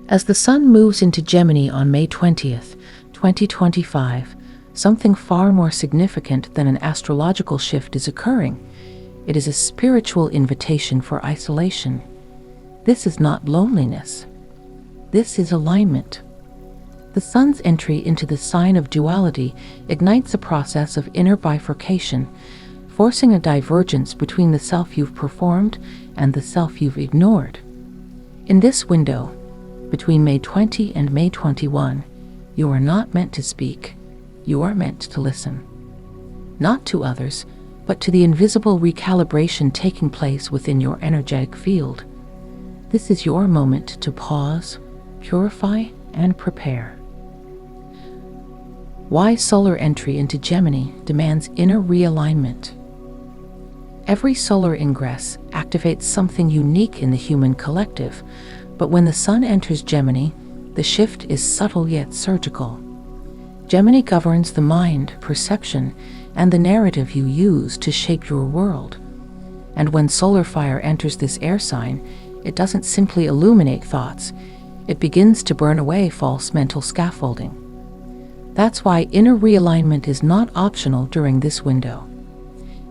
As the Sun moves into Gemini on May 20th, 2025, something far more significant than an astrological shift is occurring. It is a spiritual invitation for isolation. This is not loneliness. This is alignment. The Sun's entry into the sign of duality ignites a process of inner bifurcation, forcing a divergence between the self you've performed and the self you've ignored. In this window, between May 20 and May 21, you are not meant to speak. You are meant to listen. Not to others, but to the invisible recalibration taking place within your energetic field. This is your moment to pause, purify, and prepare. Why solar entry into Gemini demands inner realignment? Every solar ingress activates something unique in the human collective, but when the Sun enters Gemini, the shift is subtle yet surgical. Gemini governs the mind, perception, and the narrative you use to shape your world. And when solar fire enters this air sign, it doesn't simply illuminate thoughts, it begins to burn away false mental scaffolding. That's why inner realignment is not optional during this window.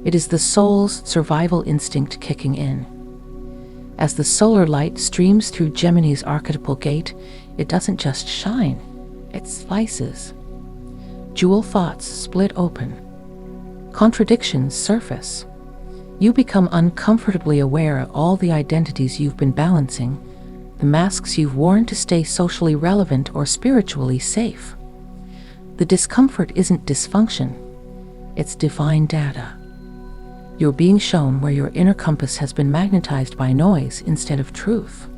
It is the soul's survival instinct kicking in. As the solar light streams through Gemini's archetypal gate, it doesn't just shine, it slices. Jewel thoughts split open. Contradictions surface. You become uncomfortably aware of all the identities you've been balancing, the masks you've worn to stay socially relevant or spiritually safe. The discomfort isn't dysfunction, it's divine data. You're being shown where your inner compass has been magnetized by noise instead of truth.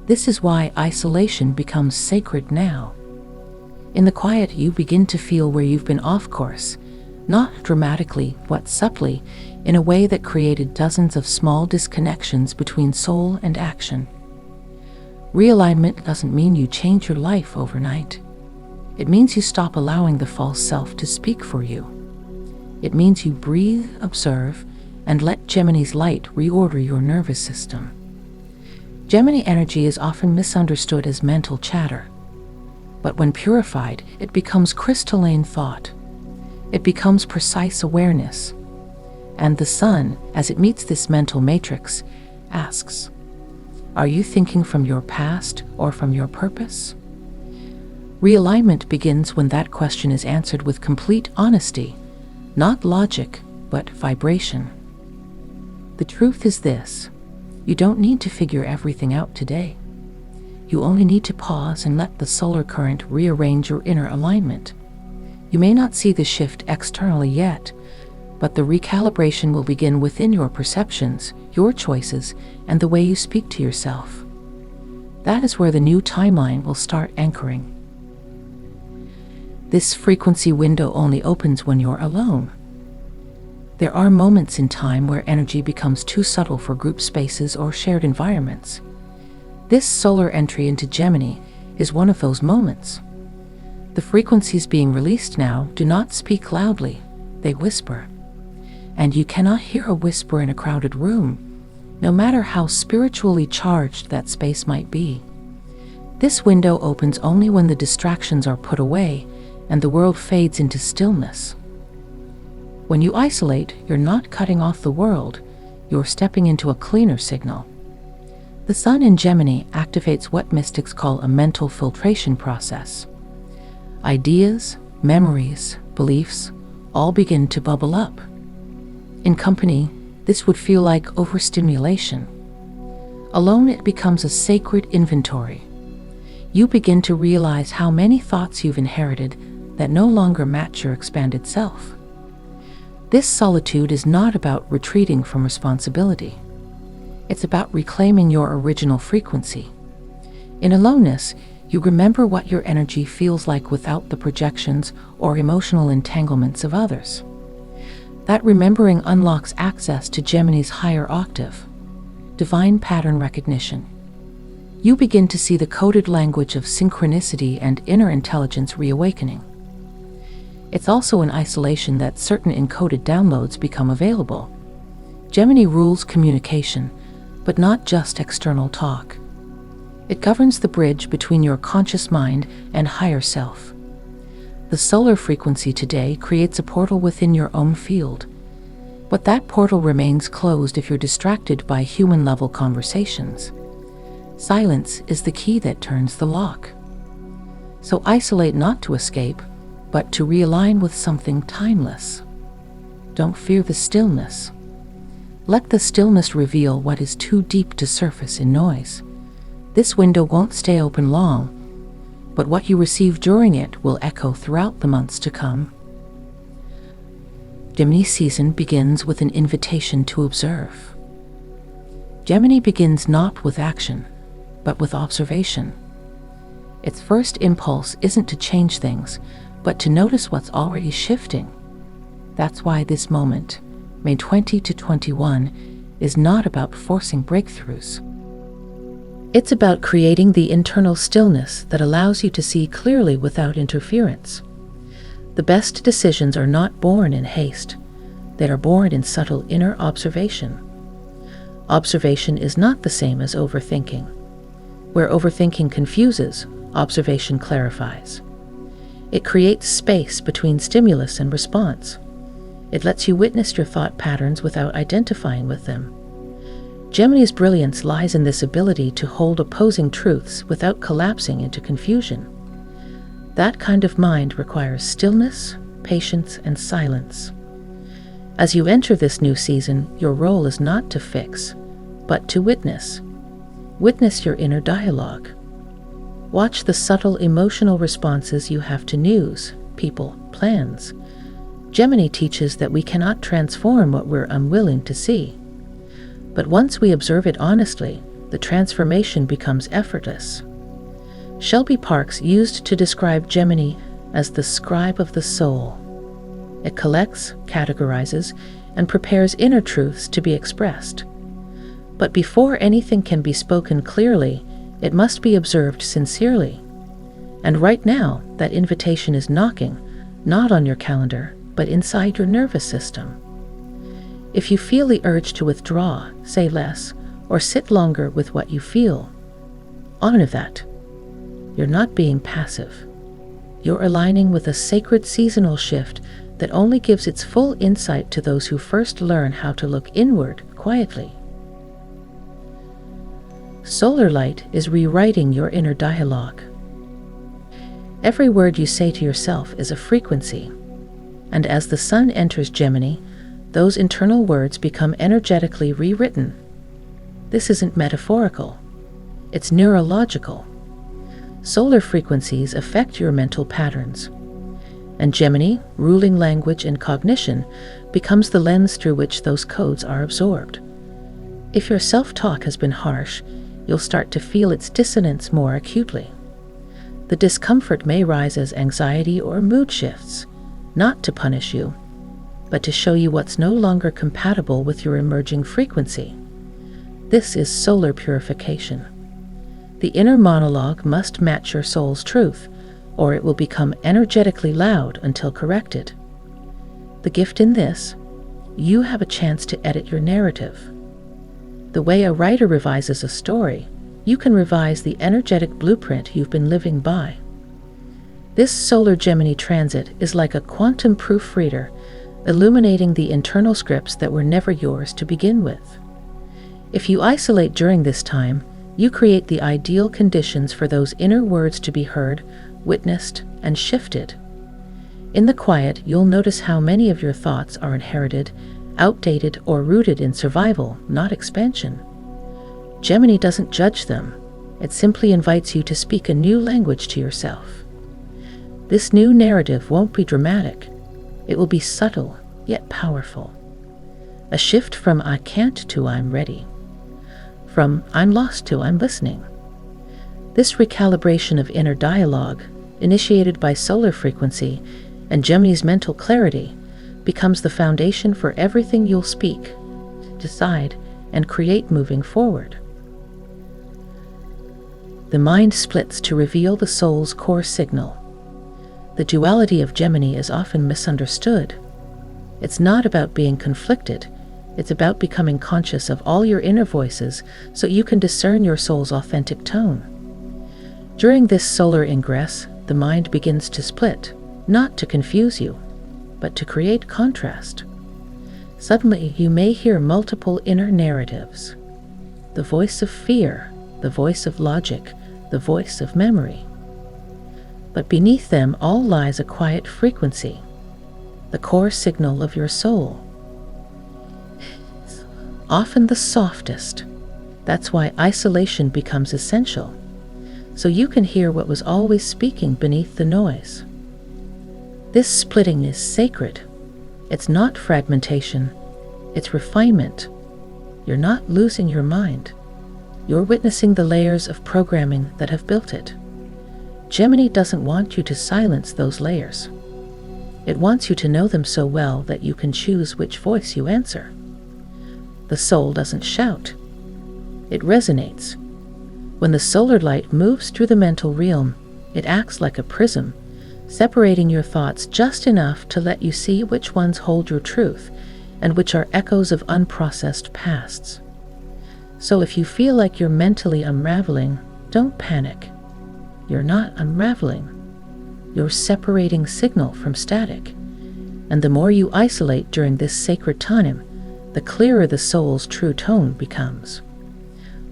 This is why isolation becomes sacred now. In the quiet, you begin to feel where you've been off course, not dramatically, but subtly, in a way that created dozens of small disconnections between soul and action. Realignment doesn't mean you change your life overnight. It means you stop allowing the false self to speak for you. It means you breathe, observe, and let Gemini's light reorder your nervous system. Gemini energy is often misunderstood as mental chatter, but when purified, it becomes crystalline thought. It becomes precise awareness. And the Sun, as it meets this mental matrix, asks, are you thinking from your past or from your purpose? Realignment begins when that question is answered with complete honesty, not logic, but vibration. The truth is this: you don't need to figure everything out today. You only need to pause and let the solar current rearrange your inner alignment. You may not see the shift externally yet, but the recalibration will begin within your perceptions, your choices, and the way you speak to yourself. That is where the new timeline will start anchoring. This frequency window only opens when you're alone. There are moments in time where energy becomes too subtle for group spaces or shared environments. This solar entry into Gemini is one of those moments. The frequencies being released now do not speak loudly, they whisper. And you cannot hear a whisper in a crowded room, no matter how spiritually charged that space might be. This window opens only when the distractions are put away and the world fades into stillness. When you isolate, you're not cutting off the world, you're stepping into a cleaner signal. The Sun in Gemini activates what mystics call a mental filtration process. Ideas, memories, beliefs, all begin to bubble up. In company, this would feel like overstimulation. Alone, it becomes a sacred inventory. You begin to realize how many thoughts you've inherited that no longer match your expanded self. This solitude is not about retreating from responsibility. It's about reclaiming your original frequency. In aloneness, you remember what your energy feels like without the projections or emotional entanglements of others. That remembering unlocks access to Gemini's higher octave, divine pattern recognition. You begin to see the coded language of synchronicity and inner intelligence reawakening. It's also in isolation that certain encoded downloads become available. Gemini rules communication, but not just external talk. It governs the bridge between your conscious mind and higher self. The solar frequency today creates a portal within your own field, but that portal remains closed if you're distracted by human-level conversations. Silence is the key that turns the lock. So isolate not to escape, but to realign with something timeless. Don't fear the stillness. Let the stillness reveal what is too deep to surface in noise. This window won't stay open long, but what you receive during it will echo throughout the months to come. Gemini season begins with an invitation to observe. Gemini begins not with action, but with observation. Its first impulse isn't to change things, but to notice what's already shifting. That's why this moment, May 20 to 21, is not about forcing breakthroughs. It's about creating the internal stillness that allows you to see clearly without interference. The best decisions are not born in haste. They are born in subtle inner observation. Observation is not the same as overthinking. Where overthinking confuses, observation clarifies. It creates space between stimulus and response. It lets you witness your thought patterns without identifying with them. Gemini's brilliance lies in this ability to hold opposing truths without collapsing into confusion. That kind of mind requires stillness, patience, and silence. As you enter this new season, your role is not to fix, but to witness. Witness your inner dialogue. Watch the subtle emotional responses you have to news, people, plans. Gemini teaches that we cannot transform what we're unwilling to see. But once we observe it honestly, the transformation becomes effortless. Shelby Parks used to describe Gemini as the scribe of the soul. It collects, categorizes, and prepares inner truths to be expressed. But before anything can be spoken clearly, it must be observed sincerely. And right now, that invitation is knocking, not on your calendar, but inside your nervous system. If you feel the urge to withdraw, say less, or sit longer with what you feel, honor that. You're not being passive. You're aligning with a sacred seasonal shift that only gives its full insight to those who first learn how to look inward quietly. Solar light is rewriting your inner dialogue. Every word you say to yourself is a frequency, and as the sun enters Gemini, those internal words become energetically rewritten. This isn't metaphorical. It's neurological. Solar frequencies affect your mental patterns. And Gemini, ruling language and cognition, becomes the lens through which those codes are absorbed. If your self-talk has been harsh, you'll start to feel its dissonance more acutely. The discomfort may rise as anxiety or mood shifts, not to punish you, but to show you what's no longer compatible with your emerging frequency. This is solar purification. The inner monologue must match your soul's truth, or it will become energetically loud until corrected. The gift in this, you have a chance to edit your narrative. The way a writer revises a story, you can revise the energetic blueprint you've been living by. This solar Gemini transit is like a quantum proofreader, illuminating the internal scripts that were never yours to begin with. If you isolate during this time, you create the ideal conditions for those inner words to be heard, witnessed, and shifted. In the quiet, you'll notice how many of your thoughts are inherited, outdated, or rooted in survival, not expansion. Gemini doesn't judge them. It simply invites you to speak a new language to yourself. This new narrative won't be dramatic. It will be subtle, yet powerful. A shift from I can't to I'm ready. From I'm lost to I'm listening. This recalibration of inner dialogue, initiated by solar frequency and Gemini's mental clarity, becomes the foundation for everything you'll speak, decide, and create moving forward. The mind splits to reveal the soul's core signal. The duality of Gemini is often misunderstood. It's not about being conflicted, It's about becoming conscious of all your inner voices so you can discern your soul's authentic tone. During this solar ingress, the mind begins to split, not to confuse you, but to create contrast. Suddenly, you may hear multiple inner narratives. The voice of fear, the voice of logic, the voice of memory. But beneath them all lies a quiet frequency, the core signal of your soul. Often the softest. That's why isolation becomes essential, so you can hear what was always speaking beneath the noise. This splitting is sacred. It's not fragmentation, it's refinement. You're not losing your mind. You're witnessing the layers of programming that have built it. Gmany doesn't want you to silence those layers. It wants you to know them so well that you can choose which voice you answer. The soul doesn't shout. It resonates. When the solar light moves through the mental realm, it acts like a prism, separating your thoughts just enough to let you see which ones hold your truth and which are echoes of unprocessed pasts. So if you feel like you're mentally unraveling, don't panic. You're not unraveling. You're separating signal from static. And the more you isolate during this sacred time, the clearer the soul's true tone becomes.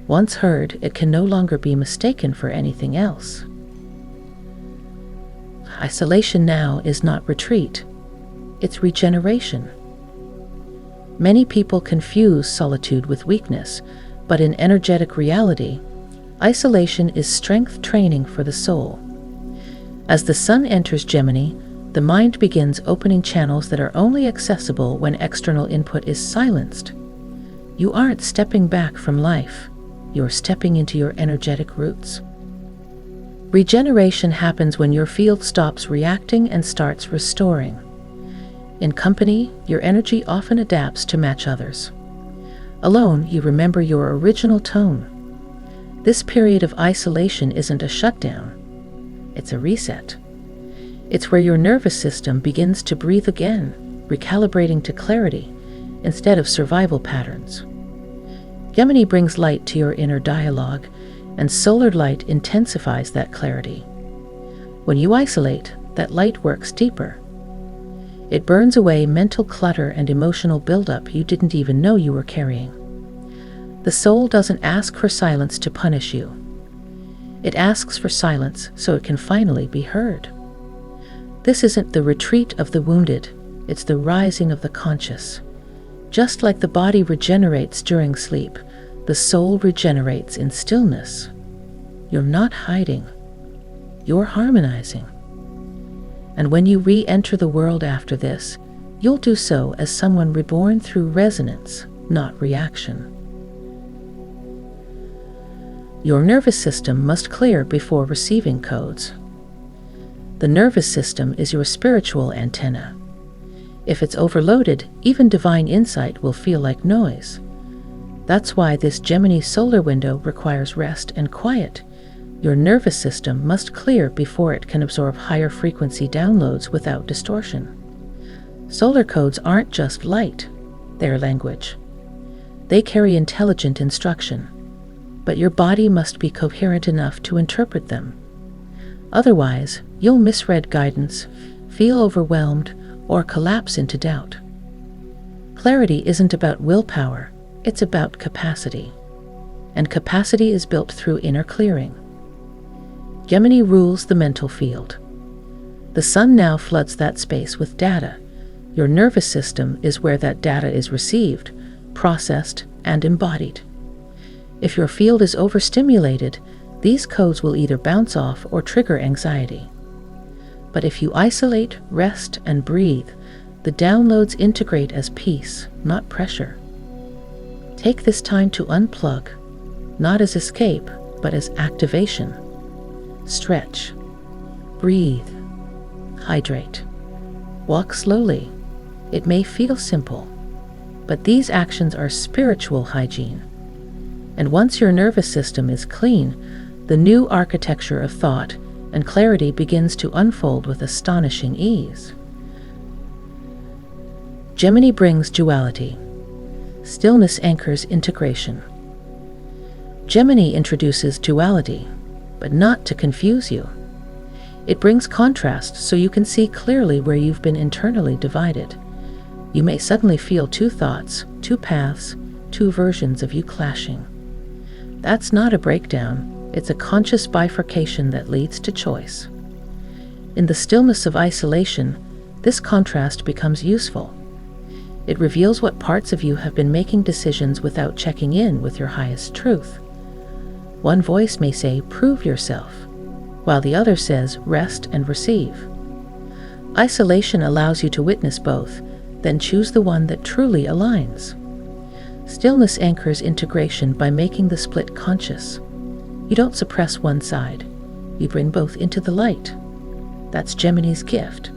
Once heard, it can no longer be mistaken for anything else. Isolation now is not retreat, it's regeneration. Many people confuse solitude with weakness, but in energetic reality, isolation is strength training for the soul. As the sun enters Gemini, the mind begins opening channels that are only accessible when external input is silenced. You aren't stepping back from life, you're stepping into your energetic roots. Regeneration happens when your field stops reacting and starts restoring. In company, your energy often adapts to match others. Alone, you remember your original tone. This period of isolation isn't a shutdown, it's a reset. It's where your nervous system begins to breathe again, recalibrating to clarity instead of survival patterns. Gmany brings light to your inner dialogue, and solar light intensifies that clarity. When you isolate, that light works deeper. It burns away mental clutter and emotional buildup you didn't even know you were carrying. The soul doesn't ask for silence to punish you. It asks for silence so it can finally be heard. This isn't the retreat of the wounded, it's the rising of the conscious. Just like the body regenerates during sleep, the soul regenerates in stillness. You're not hiding, you're harmonizing. And when you re-enter the world after this, you'll do so as someone reborn through resonance, not reaction. Your nervous system must clear before receiving codes. The nervous system is your spiritual antenna. If it's overloaded, even divine insight will feel like noise. That's why this Gemini solar window requires rest and quiet. Your nervous system must clear before it can absorb higher frequency downloads without distortion. Solar codes aren't just light, they're language. They carry intelligent instruction, but your body must be coherent enough to interpret them. Otherwise, you'll misread guidance, feel overwhelmed, or collapse into doubt. Clarity isn't about willpower, it's about capacity. And capacity is built through inner clearing. Gmany rules the mental field. The sun now floods that space with data. Your nervous system is where that data is received, processed, and embodied. If your field is overstimulated, these codes will either bounce off or trigger anxiety. But if you isolate, rest, and breathe, the downloads integrate as peace, not pressure. Take this time to unplug, not as escape, but as activation. Stretch, breathe, hydrate, walk slowly. It may feel simple, but these actions are spiritual hygiene. And once your nervous system is clean, the new architecture of thought and clarity begins to unfold with astonishing ease. Gmany brings duality. Stillness anchors integration. Gemini introduces duality, but not to confuse you. It brings contrast so you can see clearly where you've been internally divided. You may suddenly feel two thoughts, two paths, two versions of you clashing. That's not a breakdown, it's a conscious bifurcation that leads to choice. In the stillness of isolation, this contrast becomes useful. It reveals what parts of you have been making decisions without checking in with your highest truth. One voice may say, "Prove yourself," while the other says, "Rest and receive." Isolation allows you to witness both, then choose the one that truly aligns. Stillness anchors integration by making the split conscious. You don't suppress one side, you bring both into the light. That's Gemini's gift,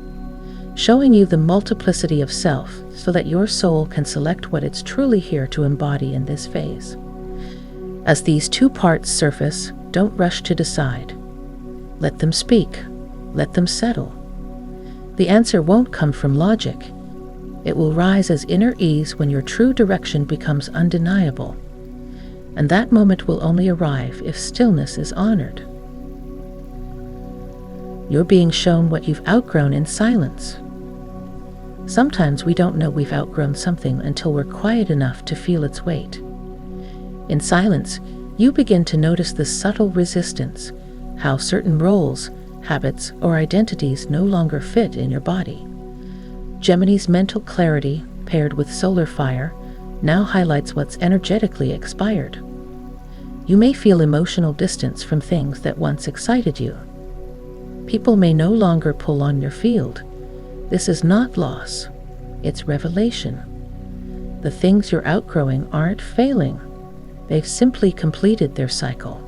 showing you the multiplicity of self so that your soul can select what it's truly here to embody in this phase. As these two parts surface, don't rush to decide. Let them speak, let them settle. The answer won't come from logic. It will rise as inner ease when your true direction becomes undeniable. And that moment will only arrive if stillness is honored. You're being shown what you've outgrown in silence. Sometimes we don't know we've outgrown something until we're quiet enough to feel its weight. In silence, you begin to notice the subtle resistance, how certain roles, habits, or identities no longer fit in your body. Gemini's mental clarity, paired with solar fire, now highlights what's energetically expired. You may feel emotional distance from things that once excited you. People may no longer pull on your field. This is not loss, it's revelation. The things you're outgrowing aren't failing. They've simply completed their cycle.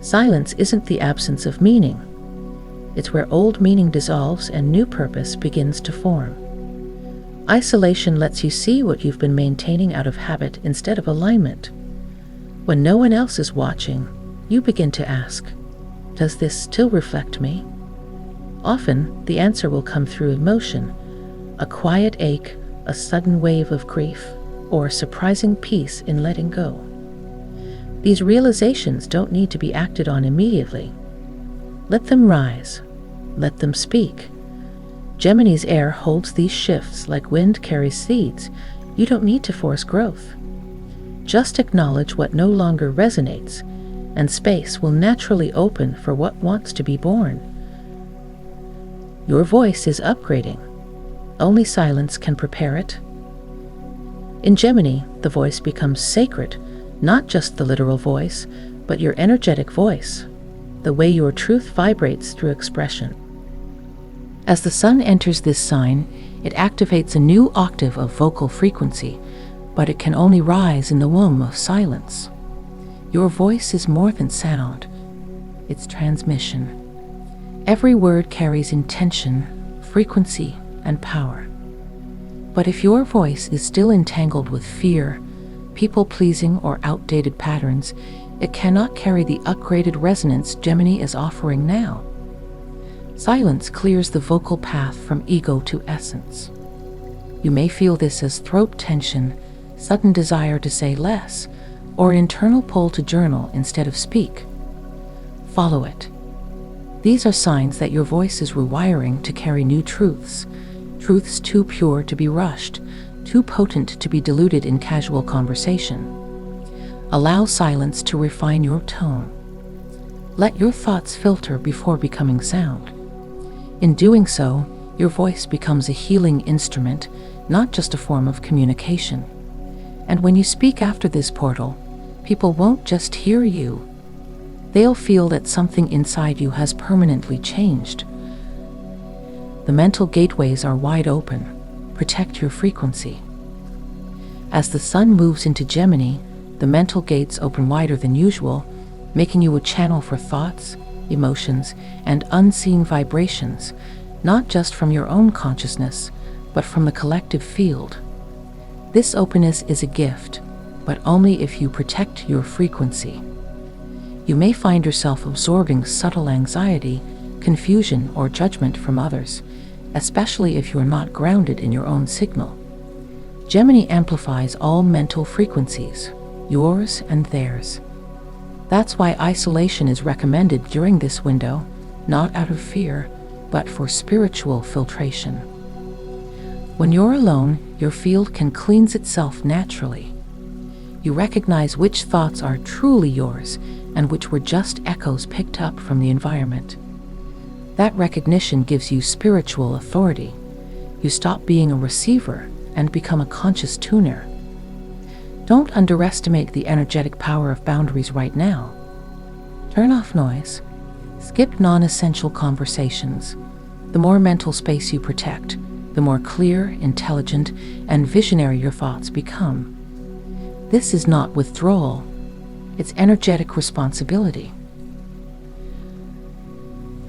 Silence isn't the absence of meaning. It's where old meaning dissolves and new purpose begins to form. Isolation lets you see what you've been maintaining out of habit instead of alignment. When no one else is watching, you begin to ask, does this still reflect me? Often, the answer will come through emotion, a quiet ache, a sudden wave of grief, or a surprising peace in letting go. These realizations don't need to be acted on immediately. Let them rise. Let them speak. Gemini's air holds these shifts like wind carries seeds. You don't need to force growth. Just acknowledge what no longer resonates, and space will naturally open for what wants to be born. Your voice is upgrading. Only silence can prepare it. In Gemini, the voice becomes sacred, not just the literal voice, but your energetic voice, the way your truth vibrates through expression. As the sun enters this sign, it activates a new octave of vocal frequency, but it can only rise in the womb of silence. Your voice is more than sound, it's transmission. Every word carries intention, frequency, and power. But if your voice is still entangled with fear, people-pleasing, or outdated patterns, it cannot carry the upgraded resonance Gemini is offering now. Silence clears the vocal path from ego to essence. You may feel this as throat tension, sudden desire to say less, or internal pull to journal instead of speak. Follow it. These are signs that your voice is rewiring to carry new truths, truths too pure to be rushed, too potent to be diluted in casual conversation. Allow silence to refine your tone. Let your thoughts filter before becoming sound. In doing so, your voice becomes a healing instrument, not just a form of communication. And when you speak after this portal, people won't just hear you. They'll feel that something inside you has permanently changed. The mental gateways are wide open. Protect your frequency. As the sun moves into Gemini, the mental gates open wider than usual, making you a channel for thoughts, emotions, and unseen vibrations, not just from your own consciousness, but from the collective field. This openness is a gift, but only if you protect your frequency. You may find yourself absorbing subtle anxiety, confusion, or judgment from others, especially if you're not grounded in your own signal. Gemini amplifies all mental frequencies, yours and theirs. That's why isolation is recommended during this window, not out of fear, but for spiritual filtration. When you're alone, your field can cleanse itself naturally. You recognize which thoughts are truly yours and which were just echoes picked up from the environment. That recognition gives you spiritual authority. You stop being a receiver and become a conscious tuner. Don't underestimate the energetic power of boundaries right now. Turn off noise. Skip non-essential conversations. The more mental space you protect, the more clear, intelligent, and visionary your thoughts become. This is not withdrawal. It's energetic responsibility.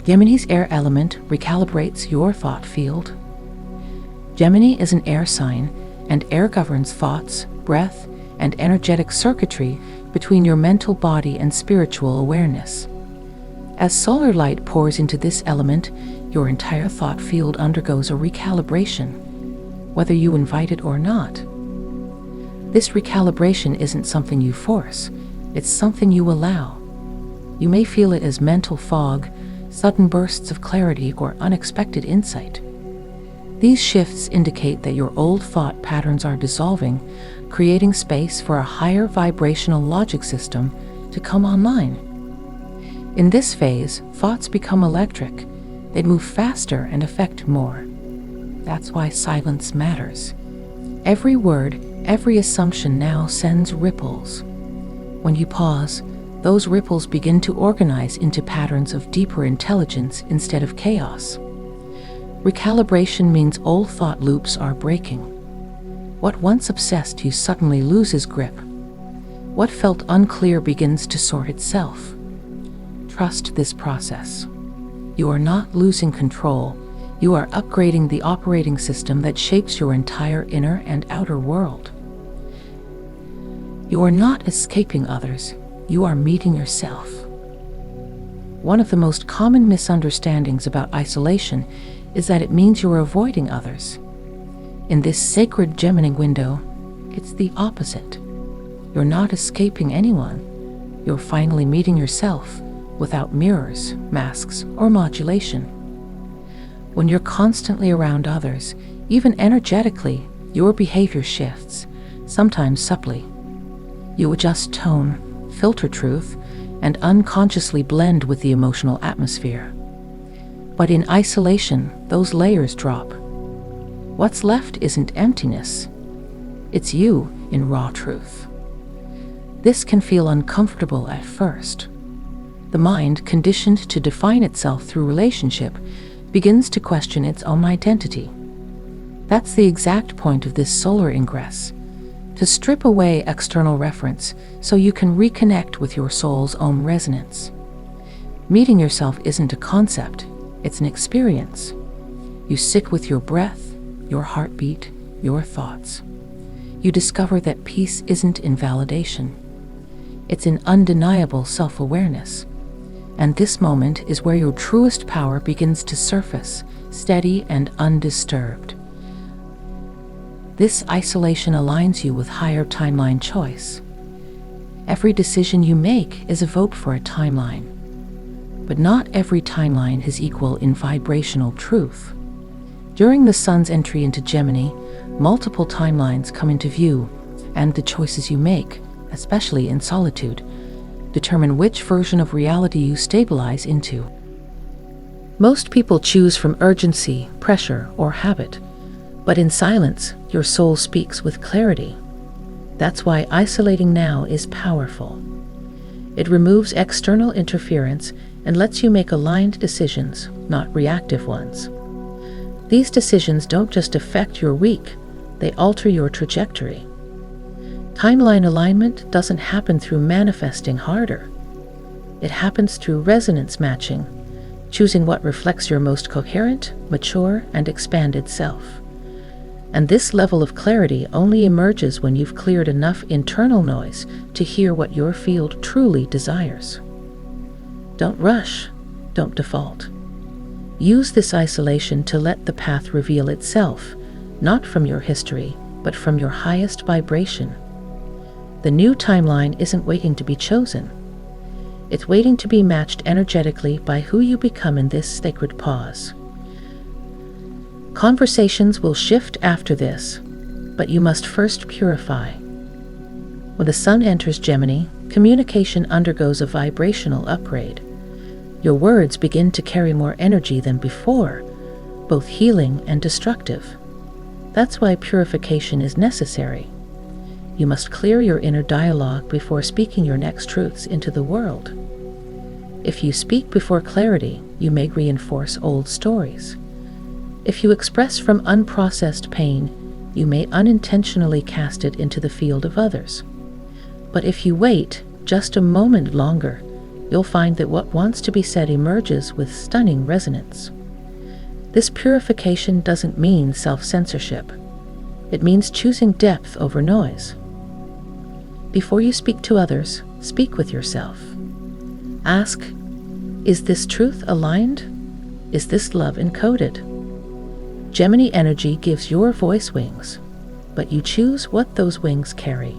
Gemini's air element recalibrates your thought field. Gemini is an air sign, and air governs thoughts, breath, and energetic circuitry between your mental body and spiritual awareness. As solar light pours into this element, your entire thought field undergoes a recalibration, whether you invite it or not. This recalibration isn't something you force, it's something you allow. You may feel it as mental fog, sudden bursts of clarity, or unexpected insight. These shifts indicate that your old thought patterns are dissolving, creating space for a higher vibrational logic system to come online. In this phase, thoughts become electric. They move faster and affect more. That's why silence matters. Every word, every assumption now sends ripples. When you pause, those ripples begin to organize into patterns of deeper intelligence instead of chaos. Recalibration means old thought loops are breaking. What once obsessed you suddenly loses grip. What felt unclear begins to sort itself. Trust this process. You are not losing control. You are upgrading the operating system that shapes your entire inner and outer world. You are not escaping others. You are meeting yourself. One of the most common misunderstandings about isolation is that it means you're avoiding others. In this sacred Gemini window, it's the opposite. You're not escaping anyone. You're finally meeting yourself without mirrors, masks, or modulation. When you're constantly around others, even energetically, your behavior shifts, sometimes subtly. You adjust tone, filter truth, and unconsciously blend with the emotional atmosphere. But in isolation, those layers drop. What's left isn't emptiness. It's you in raw truth. This can feel uncomfortable at first. The mind, conditioned to define itself through relationship, begins to question its own identity. That's the exact point of this solar ingress, to strip away external reference so you can reconnect with your soul's own resonance. Meeting yourself isn't a concept, it's an experience. You sit with your breath, your heartbeat, your thoughts. You discover that peace isn't invalidation. It's an undeniable self-awareness. And this moment is where your truest power begins to surface, steady and undisturbed. This isolation aligns you with higher timeline choice. Every decision you make is a vote for a timeline. But not every timeline is equal in vibrational truth. During the sun's entry into Gemini, multiple timelines come into view, and the choices you make, especially in solitude, determine which version of reality you stabilize into. Most people choose from urgency, pressure, or habit, but in silence, your soul speaks with clarity. That's why isolating now is powerful. It removes external interference and lets you make aligned decisions, not reactive ones. These decisions don't just affect your week, they alter your trajectory. Timeline alignment doesn't happen through manifesting harder. It happens through resonance matching, choosing what reflects your most coherent, mature, and expanded self. And this level of clarity only emerges when you've cleared enough internal noise to hear what your field truly desires. Don't rush, don't default. Use this isolation to let the path reveal itself, not from your history, but from your highest vibration. The new timeline isn't waiting to be chosen. It's waiting to be matched energetically by who you become in this sacred pause. Conversations will shift after this, but you must first purify. When the sun enters Gemini, communication undergoes a vibrational upgrade. Your words begin to carry more energy than before, both healing and destructive. That's why purification is necessary. You must clear your inner dialogue before speaking your next truths into the world. If you speak before clarity, you may reinforce old stories. If you express from unprocessed pain, you may unintentionally cast it into the field of others. But if you wait just a moment longer, you'll find that what wants to be said emerges with stunning resonance. This purification doesn't mean self-censorship. It means choosing depth over noise. Before you speak to others, speak with yourself. Ask, is this truth aligned? Is this love encoded? Gemini energy gives your voice wings, but you choose what those wings carry.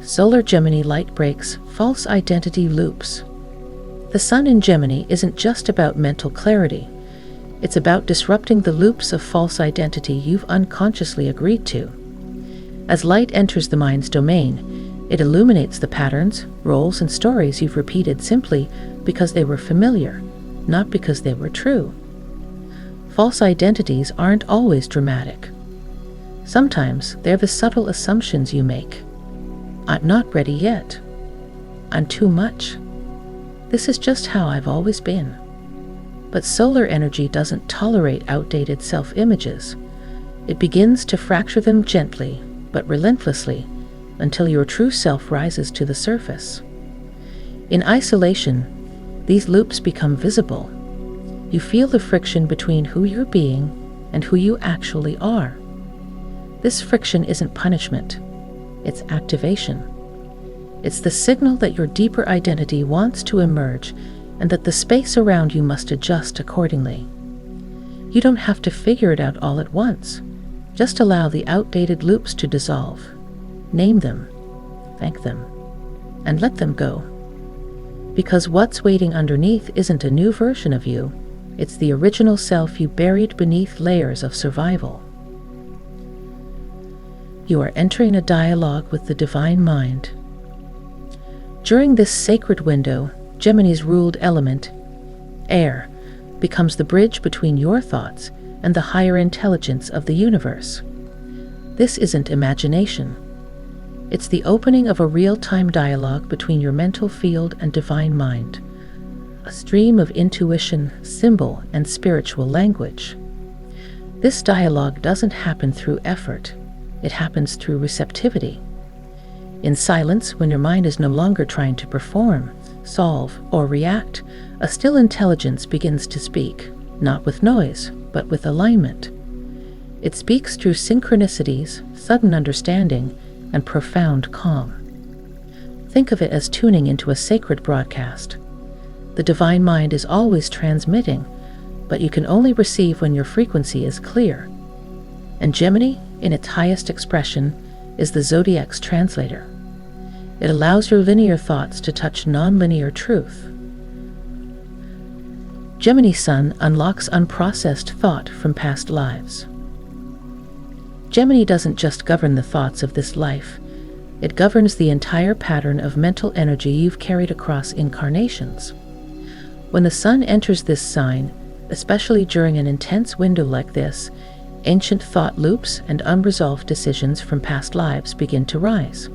Solar Gemini light breaks false identity loops. The sun in Gemini isn't just about mental clarity. It's about disrupting the loops of false identity you've unconsciously agreed to. As light enters the mind's domain, it illuminates the patterns, roles, and stories you've repeated simply because they were familiar, not because they were true. False identities aren't always dramatic. Sometimes they're the subtle assumptions you make. I'm not ready yet. I'm too much. This is just how I've always been. But solar energy doesn't tolerate outdated self-images. It begins to fracture them gently, but relentlessly, until your true self rises to the surface. In isolation, these loops become visible. You feel the friction between who you're being and who you actually are. This friction isn't punishment. It's activation. It's the signal that your deeper identity wants to emerge and that the space around you must adjust accordingly. You don't have to figure it out all at once. Just allow the outdated loops to dissolve. Name them, thank them, and let them go. Because what's waiting underneath isn't a new version of you, it's the original self you buried beneath layers of survival. You are entering a dialogue with the divine mind. During this sacred window, Gemini's ruled element, air, becomes the bridge between your thoughts and the higher intelligence of the universe. This isn't imagination. It's the opening of a real-time dialogue between your mental field and divine mind, a stream of intuition, symbol, and spiritual language. This dialogue doesn't happen through effort. It happens through receptivity. In silence, when your mind is no longer trying to perform, solve, or react, a still intelligence begins to speak, not with noise, but with alignment. It speaks through synchronicities, sudden understanding, and profound calm. Think of it as tuning into a sacred broadcast. The divine mind is always transmitting, but you can only receive when your frequency is clear. And Gemini, in its highest expression, is the zodiac's translator. It allows your linear thoughts to touch non-linear truth. Gemini Sun unlocks unprocessed thought from past lives. Gemini doesn't just govern the thoughts of this life, it governs the entire pattern of mental energy you've carried across incarnations. When the sun enters this sign, especially during an intense window like this, ancient thought loops and unresolved decisions from past lives begin to rise.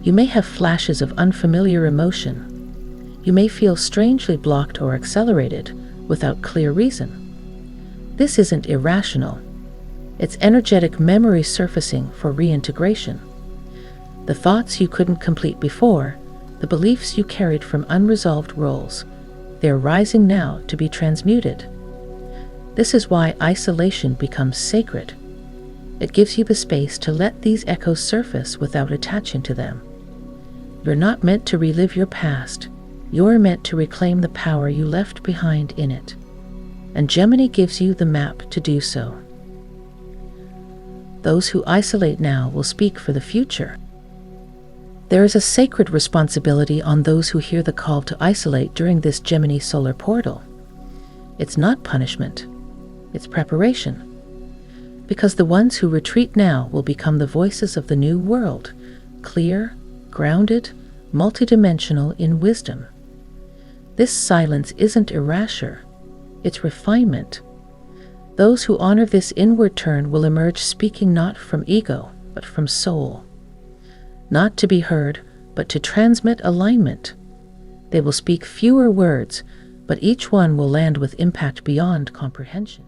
You may have flashes of unfamiliar emotion. You may feel strangely blocked or accelerated without clear reason. This isn't irrational. It's energetic memory surfacing for reintegration. The thoughts you couldn't complete before, the beliefs you carried from unresolved roles, they're rising now to be transmuted. This is why isolation becomes sacred. It gives you the space to let these echoes surface without attaching to them. You're not meant to relive your past. You're meant to reclaim the power you left behind in it. And Gemini gives you the map to do so. Those who isolate now will speak for the future. There is a sacred responsibility on those who hear the call to isolate during this Gemini solar portal. It's not punishment, it's preparation. Because the ones who retreat now will become the voices of the new world, clear, grounded, multidimensional in wisdom. This silence isn't erasure, it's refinement. Those who honor this inward turn will emerge speaking not from ego, but from soul. Not to be heard, but to transmit alignment. They will speak fewer words, but each one will land with impact beyond comprehension.